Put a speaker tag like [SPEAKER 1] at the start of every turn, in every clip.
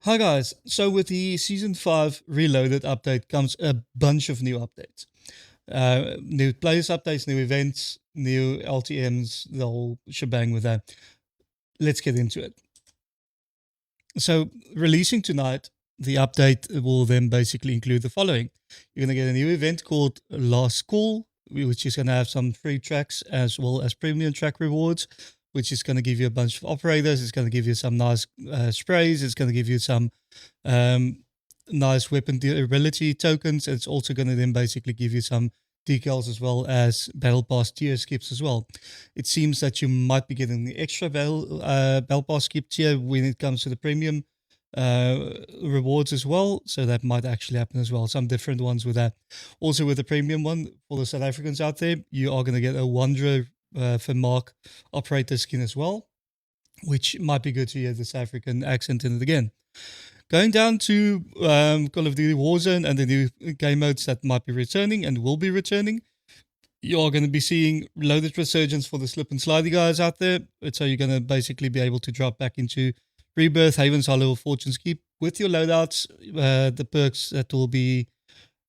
[SPEAKER 1] Hi guys, so with the Season 5 Reloaded update comes a bunch of new updates. New players updates, new events, new LTMs, the whole shebang with that. Let's get into it. So, releasing tonight, the update will then basically include the following. You're going to get a new event called Last Call, which is going to have some free tracks as well as premium track rewards, which is going to give you a bunch of operators. It's going to give you some nice sprays. It's going to give you some um, nice weapon durability tokens. It's also going to then basically give you some decals as well as battle pass tier skips as well. It seems that you might be getting the extra battle pass skip tier when it comes to the premium rewards as well, so that might actually happen as well. Some different ones with that. Also with the premium one, for the South Africans out there, you are going to get a Wanderer Vermark operator skin as well, which might be good to hear the South African accent in it again. Going down to Call of Duty Warzone and the new game modes that might be returning and will be returning. You're going to be seeing loaded resurgence for the slip and slidey guys out there. So you're going to basically be able to drop back into Rebirth, Haven's Hollow, or Fortune's Keep with your loadouts. The perks that will be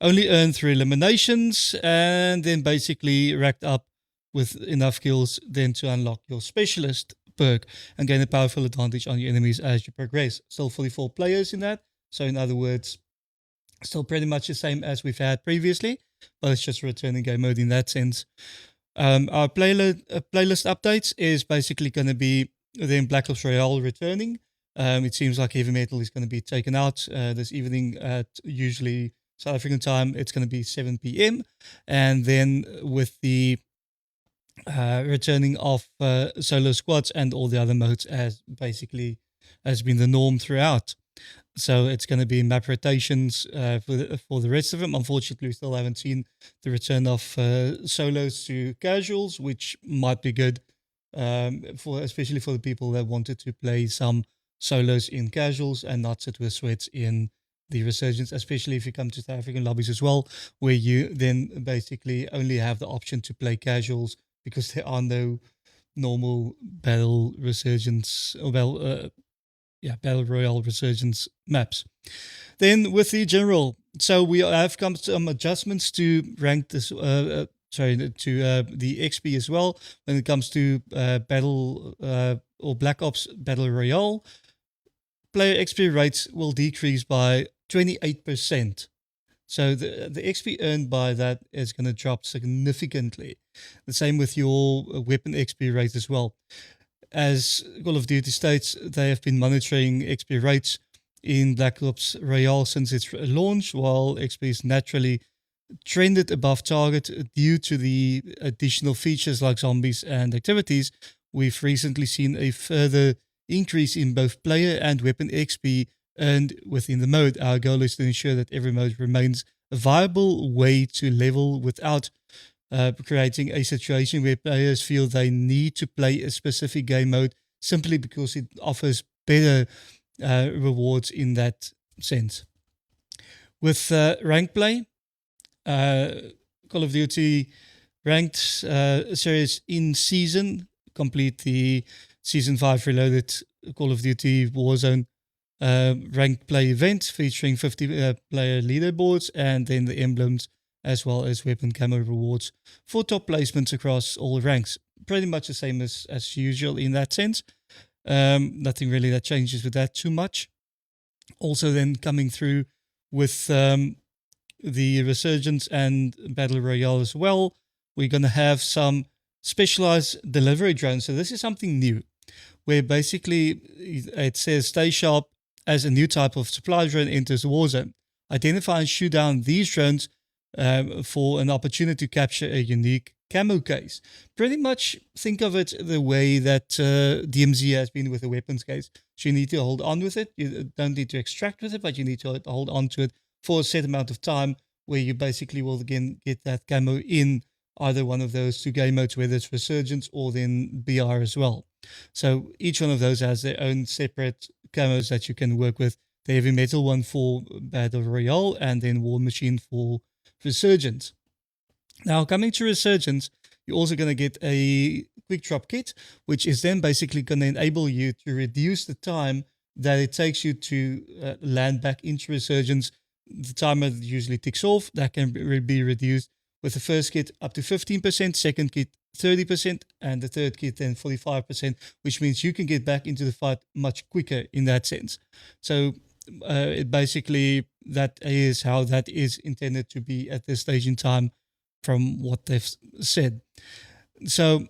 [SPEAKER 1] only earned through eliminations and then basically racked up with enough kills then to unlock your specialist perk and gain a powerful advantage on your enemies as you progress. Still 44 players in that. So in other words, still pretty much the same as we've had previously, but it's just a returning game mode in that sense. Our playlist updates is basically going to be then Black Ops Royale returning. It seems like heavy metal is going to be taken out this evening at usually South African time. It's going to be 7 p.m. And then with the returning of solo squads and all the other modes as basically has been the norm throughout. So it's going to be map rotations for the rest of them. Unfortunately, we still haven't seen the return of solos to casuals, which might be good for especially for the people that wanted to play some solos in casuals and not sit with sweats in the resurgence, especially if you come to South African lobbies as well, where you then basically only have the option to play casuals because there are no normal battle resurgence or battle royale resurgence maps. Then with the general, so we have come to some adjustments to rank this. The XP as well when it comes to battle or Black Ops Battle Royale. Player XP rates will decrease by 28%. So the XP earned by that is going to drop significantly. The same with your weapon XP rate as well. As Call of Duty states, they have been monitoring XP rates in Black Ops Royale since its launch, while XP is naturally trended above target due to the additional features like zombies and activities. We've recently seen a further increase in both player and weapon XP earned within the mode. Our goal is to ensure that every mode remains a viable way to level without creating a situation where players feel they need to play a specific game mode simply because it offers better rewards in that sense. With rank play, Call of Duty ranked series in season complete the Season 5 Reloaded Call of Duty Warzone ranked play event featuring 50 player leaderboards and then the emblems as well as weapon camo rewards for top placements across all ranks. Pretty much the same as usual in that sense. Nothing really that changes with that too much. Also then coming through with the Resurgence and Battle Royale as well, we're going to have some specialized delivery drones. So this is something new where basically it says stay sharp as a new type of supply drone enters the Warzone. Identify and shoot down these drones for an opportunity to capture a unique camo case. Pretty much think of it the way that DMZ has been with the weapons case. So you need to hold on with it. You don't need to extract with it, but you need to hold on to it for a set amount of time where you basically will again get that camo in either one of those two game modes, whether it's Resurgence or then BR as well. So each one of those has their own separate camos that you can work with. The heavy metal one for Battle Royale and then War Machine for Resurgence. Now coming to Resurgence, you're also going to get a quick drop kit, which is then basically going to enable you to reduce the time that it takes you to land back into Resurgence. The timer usually ticks off. That can be reduced with the first kit up to 15%, second kit 30%, and the third kit then 45%, which means you can get back into the fight much quicker in that sense. So it basically, that is how that is intended to be at this stage in time from what they've said. So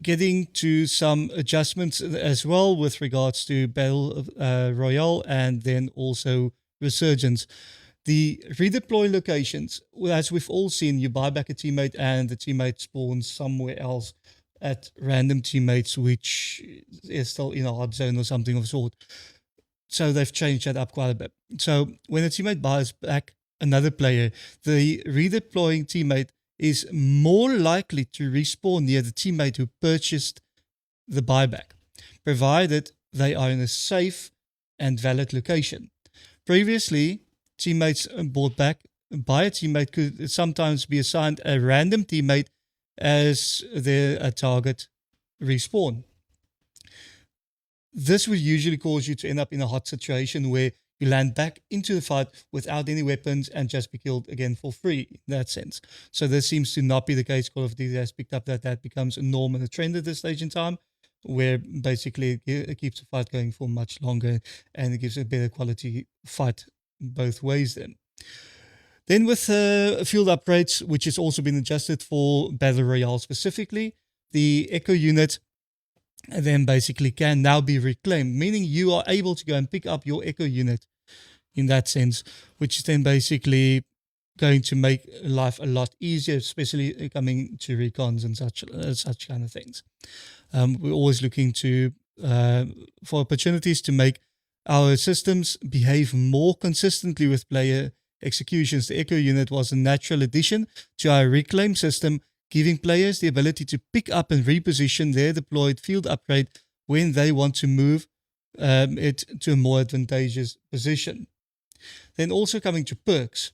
[SPEAKER 1] getting to some adjustments as well with regards to Battle Royale and then also Resurgence. The redeploy locations, as we've all seen, you buy back a teammate and the teammate spawns somewhere else at random teammates, which is still in a hot zone or something of sort. So they've changed that up quite a bit. So when a teammate buys back another player, the redeploying teammate is more likely to respawn near the teammate who purchased the buyback, provided they are in a safe and valid location. Previously, teammates bought back by a teammate could sometimes be assigned a random teammate as their target respawn. This would usually cause you to end up in a hot situation where you land back into the fight without any weapons and just be killed again for free in that sense. So this seems to not be the case. Call of Duty has picked up that becomes a norm and a trend at this stage in time, where basically it keeps the fight going for much longer and it gives a better quality fight both ways then. Then with field upgrades, which has also been adjusted for Battle Royale specifically, the Echo unit then basically can now be reclaimed, meaning you are able to go and pick up your Echo unit in that sense, which is then basically going to make life a lot easier, especially coming to recons and such kind of things. We're always looking to for opportunities to make our systems behave more consistently with player executions. The Echo unit was a natural addition to our reclaim system, giving players the ability to pick up and reposition their deployed field upgrade when they want to move it to a more advantageous position. Then also coming to perks.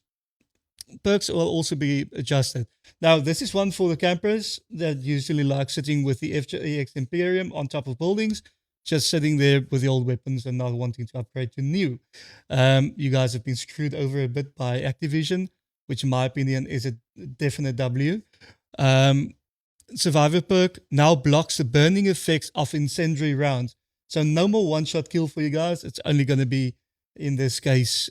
[SPEAKER 1] Perks will also be adjusted. Now, this is one for the campers that usually like sitting with the FJX Imperium on top of buildings, just sitting there with the old weapons and not wanting to upgrade to new. You guys have been screwed over a bit by Activision, which in my opinion is a definite W. Survivor perk now blocks the burning effects of incendiary rounds. So no more one-shot kill for you guys. It's only going to be, in this case,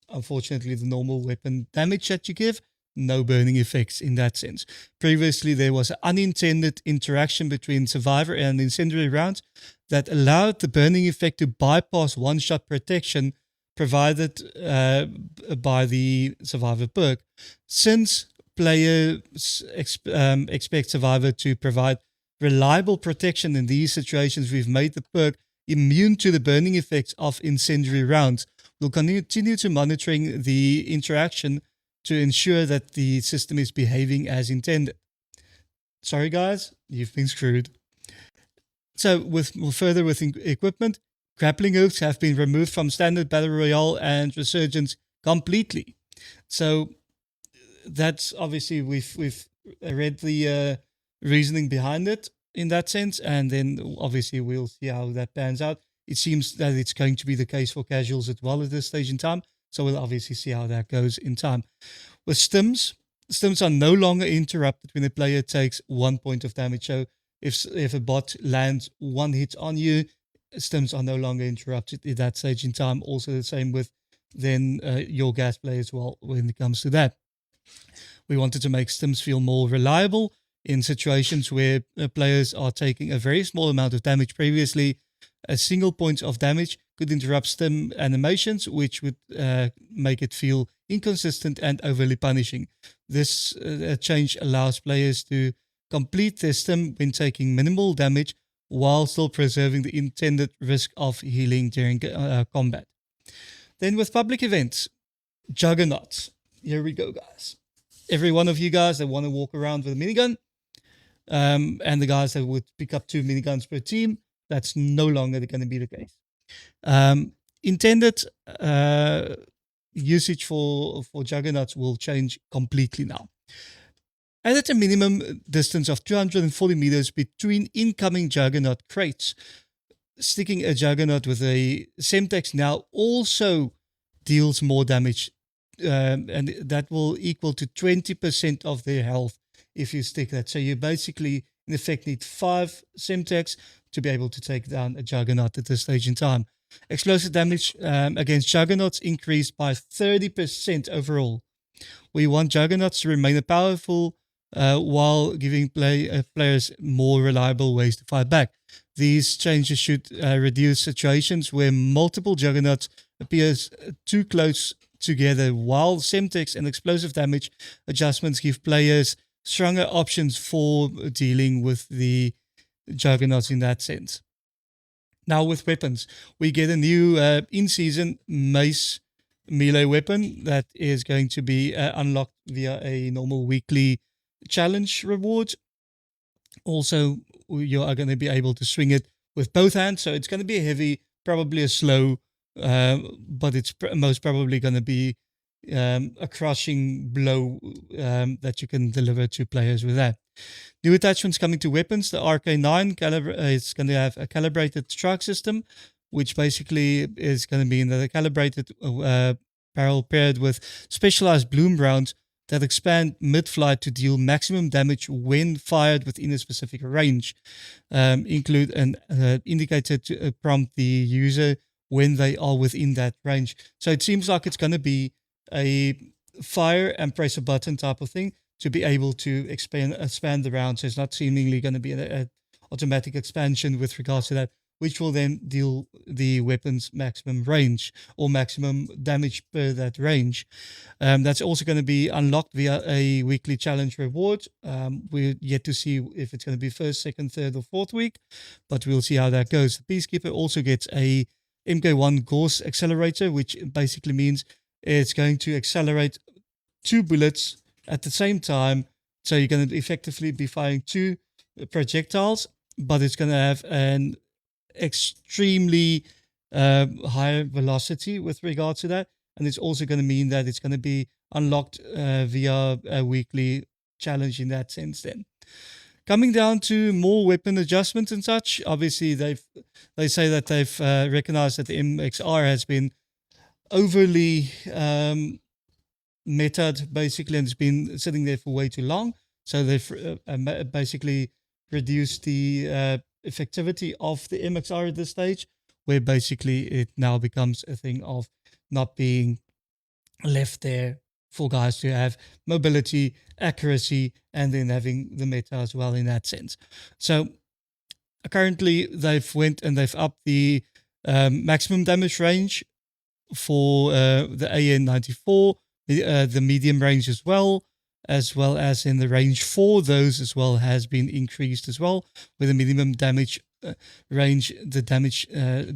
[SPEAKER 1] unfortunately, the normal weapon damage that you give. No burning effects in that sense. Previously, there was an unintended interaction between Survivor and incendiary rounds that allowed the burning effect to bypass one-shot protection provided by the Survivor perk. Since players expect Survivor to provide reliable protection in these situations, we've made the perk immune to the burning effects of incendiary rounds. We'll continue to monitoring the interaction to ensure that the system is behaving as intended. Sorry guys, you've been screwed. So with equipment, grappling hooks have been removed from standard Battle Royale and Resurgence completely. So that's obviously we've read the reasoning behind it in that sense, and then obviously we'll see how that pans out. It seems that it's going to be the case for casuals as well at this stage in time, so we'll obviously see how that goes in time. With stims are no longer interrupted when a player takes 1 point of damage. So if a bot lands one hit on you, stims are no longer interrupted at that stage in time. Also the same with then your gas play as well when it comes to that. We wanted to make stims feel more reliable in situations where players are taking a very small amount of damage. Previously, a single point of damage could interrupt stim animations, which would make it feel inconsistent and overly punishing. This change allows players to complete their stim when taking minimal damage while still preserving the intended risk of healing during combat. Then with public events, juggernauts. Here we go, guys. Every one of you guys that want to walk around with a minigun, and the guys that would pick up 2 miniguns per team, that's no longer going to be the case. Intended usage for juggernauts will change completely now. Added a minimum distance of 240 meters between incoming juggernaut crates. sticking a Juggernaut with a Semtex now also deals more damage, and that will equal to 20% of their health if you stick that. So you basically, in effect, need 5 Semtex to be able to take down a Juggernaut at this stage in time. Explosive damage against Juggernauts increased by 30% overall. We want Juggernauts to remain powerful while giving players more reliable ways to fight back. These changes should reduce situations where multiple Juggernauts appears too close together, while Semtex and explosive damage adjustments give players stronger options for dealing with the Juggernauts in that sense. Now with weapons, we get a new in-season mace melee weapon that is going to be unlocked via a normal weekly challenge reward. Also, you are going to be able to swing it with both hands, so it's going to be heavy, probably a slow, but it's most probably going to be a crushing blow that you can deliver to players with that. New attachments coming to weapons. The RK9 is going to have a calibrated truck system, which basically is going to be a calibrated barrel paired with specialized bloom rounds that expand mid-flight to deal maximum damage when fired within a specific range. Include an indicator to prompt the user when they are within that range. So it seems like it's going to be a fire and press a button type of thing to be able to expand the round. So it's not seemingly going to be an automatic expansion with regards to that, which will then deal the weapon's maximum range or maximum damage per that range. That's also going to be unlocked via a weekly challenge reward. We're yet to see if it's going to be first, second, third, or fourth week, but we'll see how that goes. The Peacekeeper also gets a MK1 Gauss accelerator, which basically means it's going to accelerate 2 bullets at the same time. So you're going to effectively be firing 2 projectiles, but it's going to have an extremely high velocity with regard to that. And it's also going to mean that it's going to be unlocked via a weekly challenge in that sense then. Coming down to more weapon adjustments and such, obviously they say that they've recognized that the MXR has been overly metaed basically, and it's been sitting there for way too long. So they've basically reduced the effectivity of the MXR at this stage, where basically it now becomes a thing of not being left there for guys to have mobility, accuracy, and then having the meta as well in that sense. So currently they've went and they've upped the maximum damage range for the AN94, the medium range as well as in the range for those as well has been increased as well, with the minimum damage range, the damage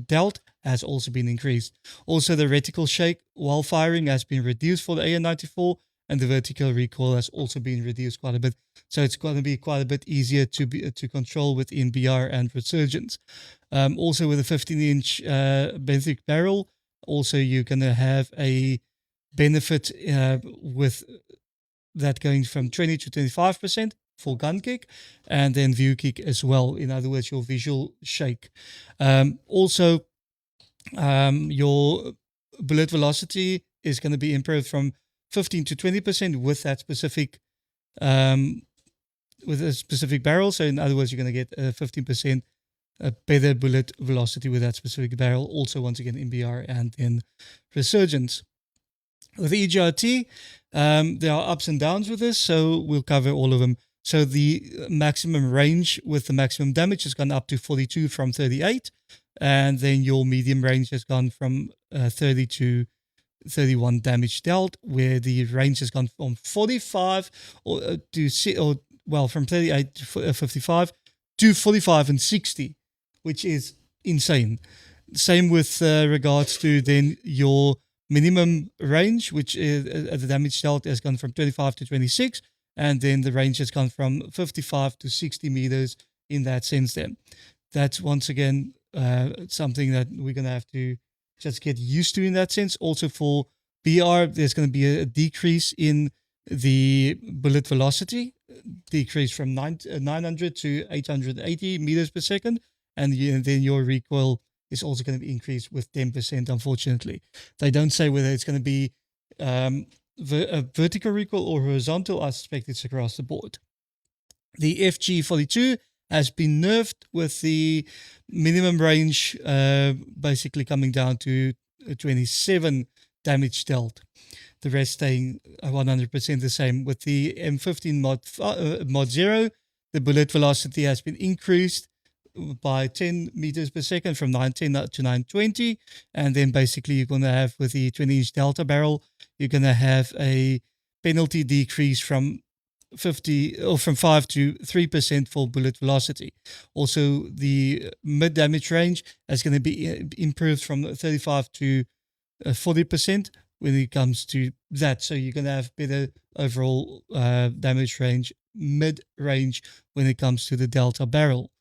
[SPEAKER 1] dealt has also been increased. Also, the reticle shake while firing has been reduced for the AN94, and the vertical recoil has also been reduced quite a bit. So it's going to be quite a bit easier to control within BR and Resurgence. Also, with a 15-inch benthic barrel, also you're going to have a benefit with that going from 20 to 25% for gun kick, and then view kick as well. In other words, your visual shake. Also, your bullet velocity is going to be improved from 15 to 20% with that specific with a specific barrel. So in other words, you're going to get a 15% better bullet velocity with that specific barrel. Also, once again, in BR and in Resurgence. With the EGRT, there are ups and downs with this, so we'll cover all of them. So the maximum range with the maximum damage has gone up to 42 from 38, and then your medium range has gone from 30 to 31 damage dealt, where the range has gone from 45 from 38 to 55 to 45 and 60, which is insane. Same with regards to then your minimum range, which is the damage dealt has gone from 25 to 26, and then the range has gone from 55 to 60 meters in that sense then. That's once again something that we're going to have to just get used to in that sense. Also for BR, there's going to be a decrease in the bullet velocity, decrease from 900 to 880 meters per second, and then your recoil is also going to be increased with 10%. Unfortunately, they don't say whether it's going to be a vertical recoil or horizontal. I suspect it's across the board. The FG42 has been nerfed with the minimum range basically coming down to 27 damage dealt. The rest staying 100% the same. With the M15 mod 0, the bullet velocity has been increased by 10 meters per second from 910 to 920. And then basically you're going to have, with the 20-inch Delta barrel, you're going to have a penalty decrease from 5 to 3% for bullet velocity. Also, the mid damage range is going to be improved from 35 to 40% when it comes to that. So you're going to have better overall damage range, mid range when it comes to the Delta barrel.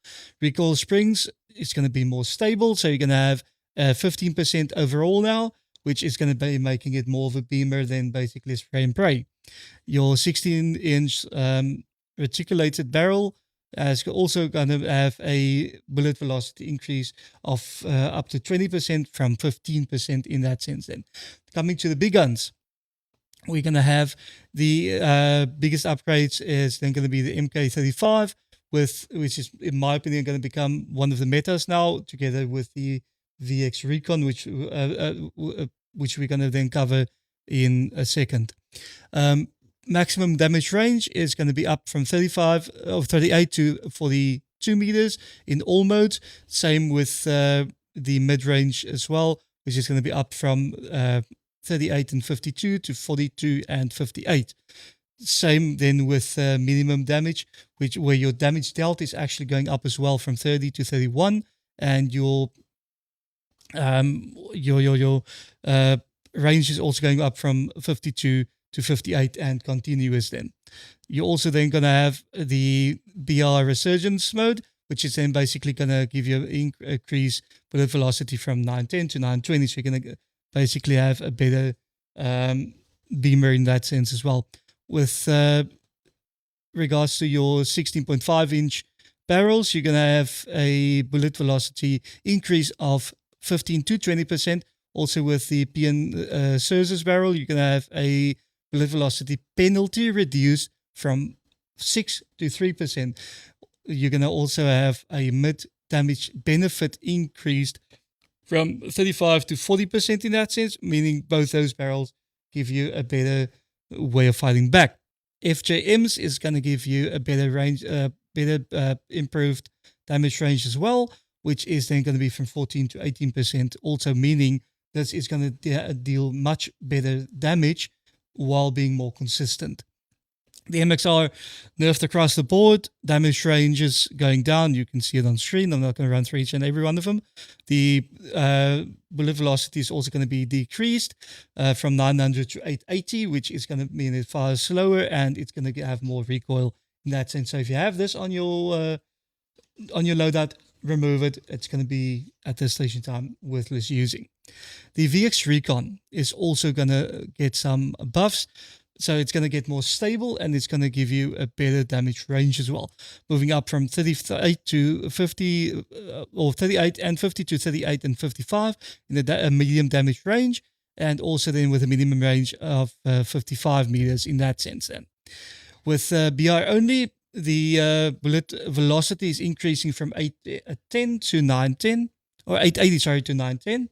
[SPEAKER 1] Recoil springs is going to be more stable. So you're going to have 15% overall now, which is going to be making it more of a beamer than basically spray and pray. Your 16-inch reticulated barrel is also going to have a bullet velocity increase of up to 20% from 15% in that sense. Then coming to the big guns, we're going to have the biggest upgrades is then going to be the MK35, which is, in my opinion, going to become one of the metas now, together with the VX Recon, which we're going to then cover in a second. Maximum damage range is going to be up from 38 to 42 meters in all modes. Same with the mid-range as well, which is going to be up from 38 and 52 to 42 and 58. Same then with minimum damage, where your damage dealt is actually going up as well from 30 to 31, and your range is also going up from 52 to 58 and continuous. Then you're also then going to have the BR resurgence mode, which is then basically going to give you an increase bullet velocity from 910 to 920. So you're going to basically have a better beamer in that sense as well. With regards to your 16.5-inch barrels, you're going to have a bullet velocity increase of 15 to 20%. Also with the PN Sursus barrel, you're going to have a bullet velocity penalty reduced from 6 to 3%. You're going to also have a mid damage benefit increased from 35 to 40% in that sense, meaning both those barrels give you a better way of fighting back. FJMs is going to give you a better range, improved damage range as well, which is then going to be from 14 to 18%, also meaning this is going to deal much better damage while being more consistent. The MXR nerfed across the board, damage ranges going down. You can see it on screen. I'm not going to run through each and every one of them. The bullet velocity is also going to be decreased from 900 to 880, which is going to mean it fires slower and it's going to have more recoil in that sense. So if you have this on your loadout, remove it. It's going to be, at this station time, worthless using. The VX Recon is also going to get some buffs. So it's going to get more stable and it's going to give you a better damage range as well. Moving up from 38 to 50, or 38 and 50 to 38 and 55 in the medium damage range. And also then with a minimum range of 55 meters in that sense then. With BR only, the bullet velocity is increasing from 810 to 910, or 880, sorry, to 910.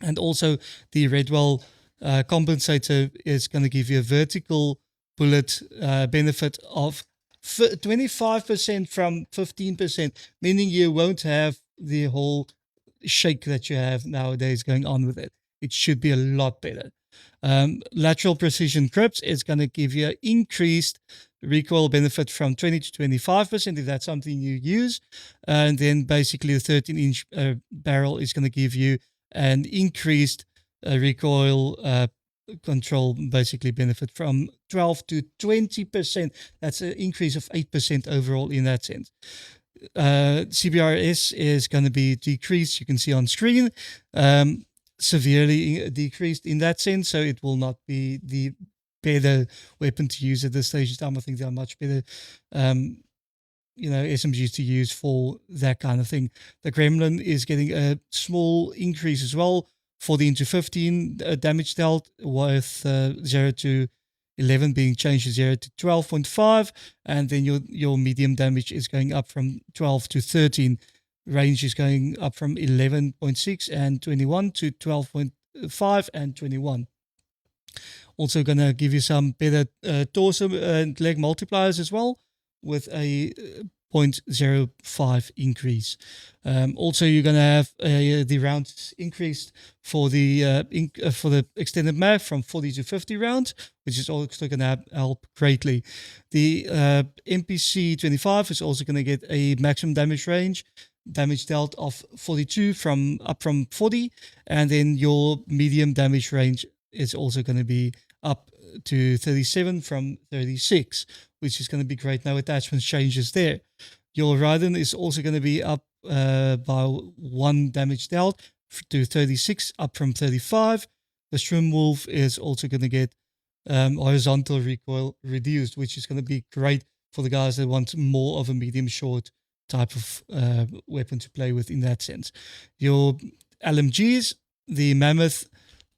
[SPEAKER 1] And also the Redwell compensator is going to give you a vertical bullet benefit of 25% from 15%, meaning you won't have the whole shake that you have nowadays going on with it. It should be a lot better. Lateral precision grips is going to give you increased recoil benefit from 20 to 25% if that's something you use. And then basically the 13-inch barrel is going to give you an increased recoil control basically benefit from 12 to 20%. That's an increase of 8% overall in that sense. CBRS is going to be decreased, you can see on screen, severely decreased in that sense, so it will not be the better weapon to use at this stage of time. I think there are much better SMGs to use for that kind of thing. The Gremlin is getting a small increase as well, 14 to 15 damage dealt, with 0 to 11 being changed to 0 to 12.5, and then your medium damage is going up from 12 to 13. Range is going up from 11.6 and 21 to 12.5 and 21. Also going to give you some better torso and leg multipliers as well, with a 0.05 increase. Also, you're going to have the rounds increased for the extended mag from 40 to 50 rounds, which is also going to help greatly. The MPC 25 is also going to get a maximum damage dealt of 42 up from 40, and then your medium damage range is also going to be up to 37 from 36, which is going to be great. No attachments changes there. Your Raiden is also going to be up by 1 damage dealt to 36, up from 35. The Shroom Wolf is also going to get horizontal recoil reduced, which is going to be great for the guys that want more of a medium short type of weapon to play with in that sense. Your LMGs, the Mammoth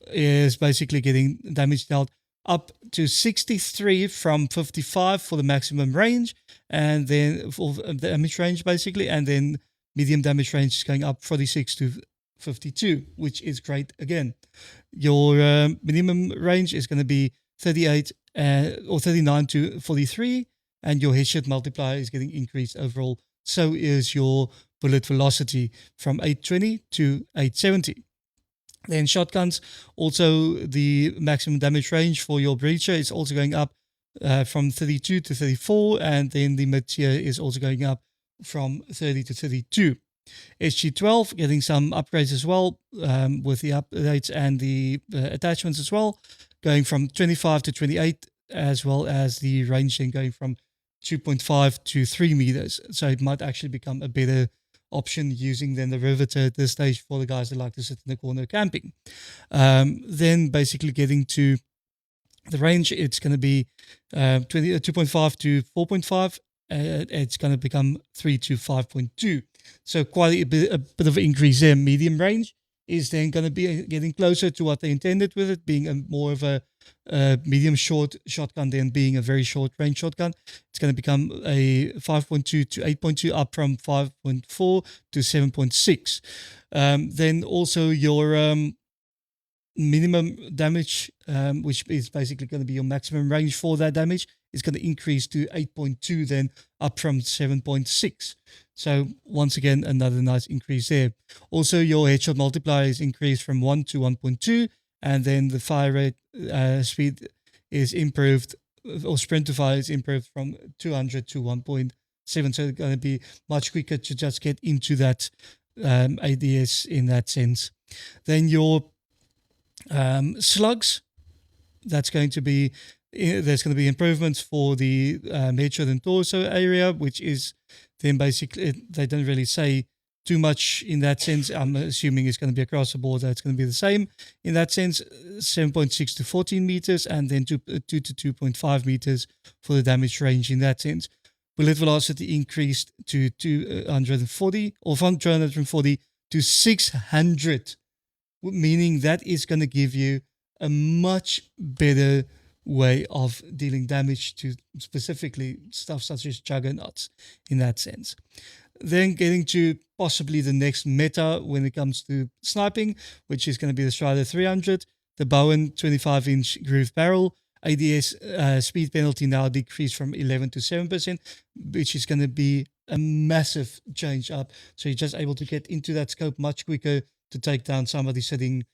[SPEAKER 1] is basically getting damage dealt up to 63 from 55 for the maximum range, and then for the damage range basically, and then medium damage range is going up 46 to 52, which is great again. Your minimum range is going to be 38 or 39 to 43, and your headshot multiplier is getting increased overall. So is your bullet velocity from 820 to 870. Then shotguns, also the maximum damage range for your breacher is also going up from 32 to 34, and then the mid-tier is also going up from 30 to 32. SG12 getting some upgrades as well, with the updates and the attachments as well, going from 25 to 28, as well as the range then going from 2.5 to 3 meters. So it might actually become a better option using then the Riveter at this stage for the guys that like to sit in the corner camping. Then basically getting to the range, it's going to be 2.5 to 4.5. It's going to become 3 to 5.2. So quite a bit of an increase there. Medium range is then going to be getting closer to what they intended with it, being more of a medium short shotgun than being a very short range shotgun. It's going to become a 5.2 to 8.2, up from 5.4 to 7.6. Then also your minimum damage, which is basically going to be your maximum range for that damage, is going to increase to 8.2, then up from 7.6. So once again, another nice increase there. Also, your headshot multiplier is increased from 1 to 1.2, and then the fire rate speed is improved, or sprint to fire is improved from 200 to 1.7. So it's going to be much quicker to just get into that ADS in that sense. Then your slugs, there's going to be improvements for the headshot and torso area, which is then basically, they don't really say too much in that sense. I'm assuming it's going to be across the board, that it's going to be the same in that sense. 7.6 to 14 meters, and then 2 to 2.5 meters for the damage range in that sense. Bullet velocity increased to 240, or from 240 to 600, meaning that is going to give you a much better way of dealing damage to specifically stuff such as juggernauts in that sense. Then getting to possibly the next meta when it comes to sniping, which is going to be the Strider 300, the Bowen 25-inch grooved barrel. ADS speed penalty now decreased from 11 to 7%, which is going to be a massive change up. So you're just able to get into that scope much quicker to take down somebody sitting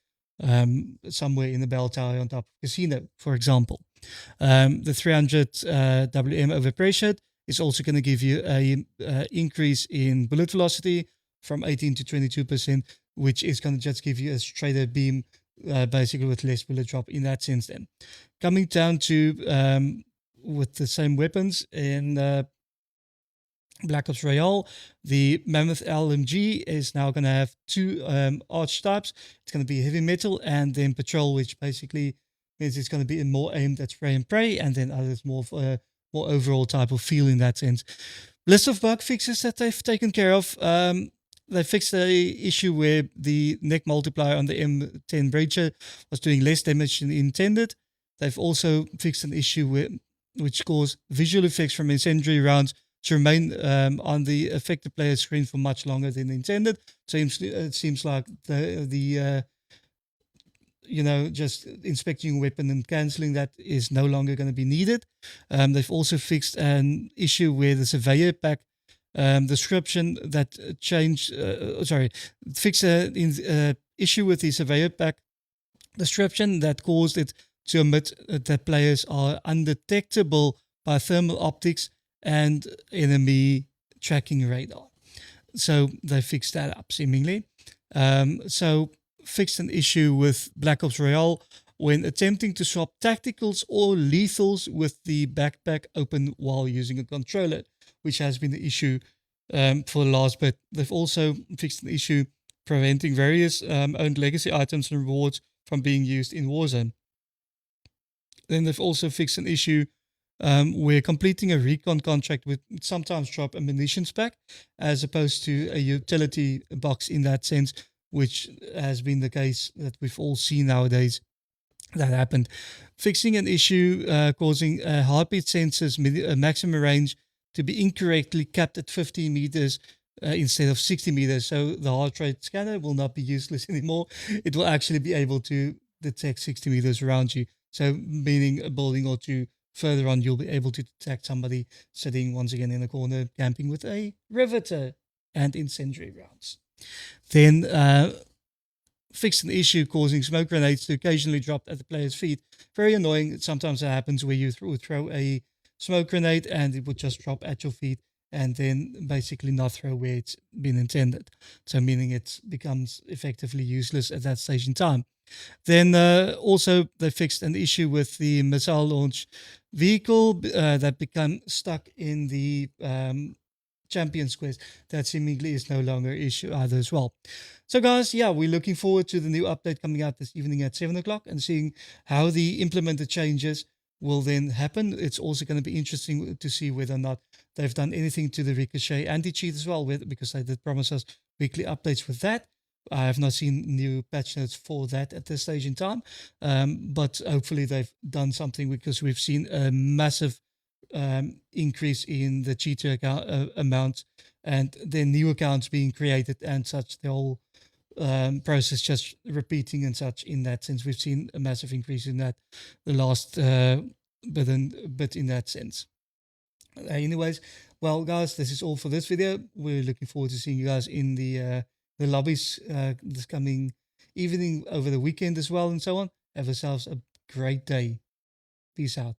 [SPEAKER 1] somewhere in the bell tower on top of a casino, for example. The 300 WM overpressured is also going to give you a increase in bullet velocity from 18 to 22%, which is going to just give you a straighter beam, basically with less bullet drop in that sense. Then coming down to with the same weapons in Black Ops Royale, the Mammoth LMG is now going to have 2 arch types. It's going to be heavy metal and then patrol, which basically means it's going to be more aimed at spray and pray, and then others more of a more overall type of feel in that sense. List of bug fixes that they've taken care of. They fixed the issue where the neck multiplier on the M10 breacher was doing less damage than intended. They've also fixed an issue which caused visual effects from incendiary rounds to remain on the affected player's screen for much longer than intended. So it seems like the just inspecting your weapon and cancelling that is no longer going to be needed. They've also fixed an issue where the surveyor pack description that changed, fixed an issue with the surveyor pack description that caused it to omit that players are undetectable by thermal optics and enemy tracking radar. So they fixed that up seemingly. So fixed an issue with Black Ops Royale when attempting to swap tacticals or lethals with the backpack open while using a controller, which has been the issue for the last bit. They've also fixed an issue preventing various owned legacy items and rewards from being used in Warzone. Then they've also fixed an issue where completing a recon contract would sometimes drop a munitions pack as opposed to a utility box in that sense, which has been the case that we've all seen nowadays. That happened. Fixing an issue causing heartbeat sensors maximum range to be incorrectly capped at 15 meters instead of 60 meters. So the heart rate scanner will not be useless anymore. It will actually be able to detect 60 meters around you. So meaning a building or two further on, you'll be able to detect somebody sitting once again in a corner camping with a riveter and incendiary rounds. Then fixed an issue causing smoke grenades to occasionally drop at the player's feet. Very annoying. Sometimes it happens where you throw a smoke grenade and it would just drop at your feet and then basically not throw where it's been intended. So meaning it becomes effectively useless at that stage in time. Then also they fixed an issue with the missile launch vehicle that became stuck in the Champions Quest. That seemingly is no longer an issue either as well. So guys, yeah, we're looking forward to the new update coming out this evening at 7 o'clock and seeing how the implemented changes will then happen. It's also going to be interesting to see whether or not they've done anything to the Ricochet anti-cheat as well, because they did promise us weekly updates with that. I have not seen new patch notes for that at this stage in time, but hopefully they've done something because we've seen a massive increase in the cheater account amount and then new accounts being created and such. The whole process just repeating and such. In that sense, we've seen a massive increase in that the last bit in that sense. Anyways, well, guys, this is all for this video. We're looking forward to seeing you guys in the lobbies this coming evening, over the weekend as well, and so on. Have yourselves a great day. Peace out.